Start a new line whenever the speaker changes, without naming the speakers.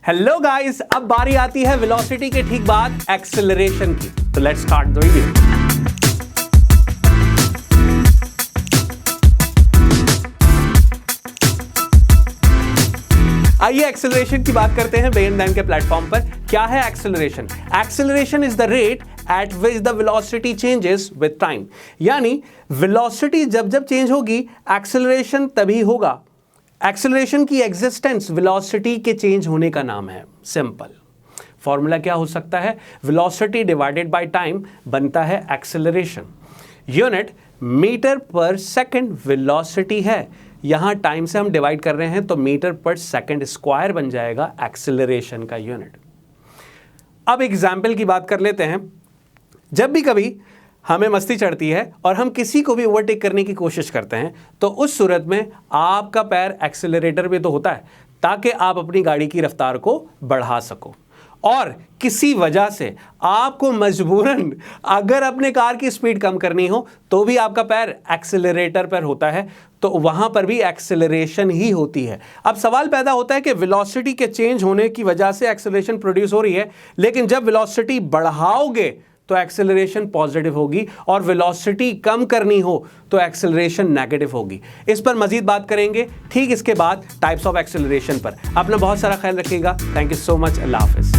Hello guys, अब बारी आती है वेलोसिटी के ठीक बाद एक्सेलरेशन की। तो लेट्स स्टार्ट द वीडियो। आइए एक्सेलरेशन की बात करते हैं बेन दैन के प्लेटफॉर्म पर। क्या है acceleration? Acceleration is the rate at which the velocity changes with time. यानी वेलोसिटी जब जब चेंज होगी एक्सेलरेशन तभी होगा। एक्सेलरेशन की एग्जिस्टेंस वेलोसिटी के चेंज होने का नाम है। सिंपल फॉर्मूला क्या हो सकता है? वेलोसिटी डिवाइडेड बाय टाइम बनता है एक्सेलरेशन। यूनिट मीटर पर सेकंड वेलोसिटी है, यहां टाइम से हम डिवाइड कर रहे हैं तो मीटर पर सेकंड स्क्वायर बन जाएगा एक्सेलरेशन का यूनिट। अब एग्जाम्पल की बात कर लेते हैं। जब भी कभी हमें मस्ती चढ़ती है और हम किसी को भी ओवरटेक करने की कोशिश करते हैं तो उस सूरत में आपका पैर एक्सेलरेटर पे तो होता है ताकि आप अपनी गाड़ी की रफ्तार को बढ़ा सको, और किसी वजह से आपको मजबूरन अगर अपने कार की स्पीड कम करनी हो तो भी आपका पैर एक्सेलरेटर पर होता है, तो वहां पर भी एक्सेलरेशन ही होती है। अब सवाल पैदा होता है कि वेलोसिटी के चेंज होने की वजह से एक्सेलरेशन प्रोड्यूस हो रही है, लेकिन जब वेलोसिटी बढ़ाओगे तो एक्सेलरेशन पॉजिटिव होगी और वेलोसिटी कम करनी हो तो एक्सेलरेशन नेगेटिव होगी। इस पर मजीद बात करेंगे ठीक इसके बाद टाइप्स ऑफ एक्सेलरेशन पर। अपना बहुत सारा ख्याल रखिएगा। Thank you so much. Allah Hafiz.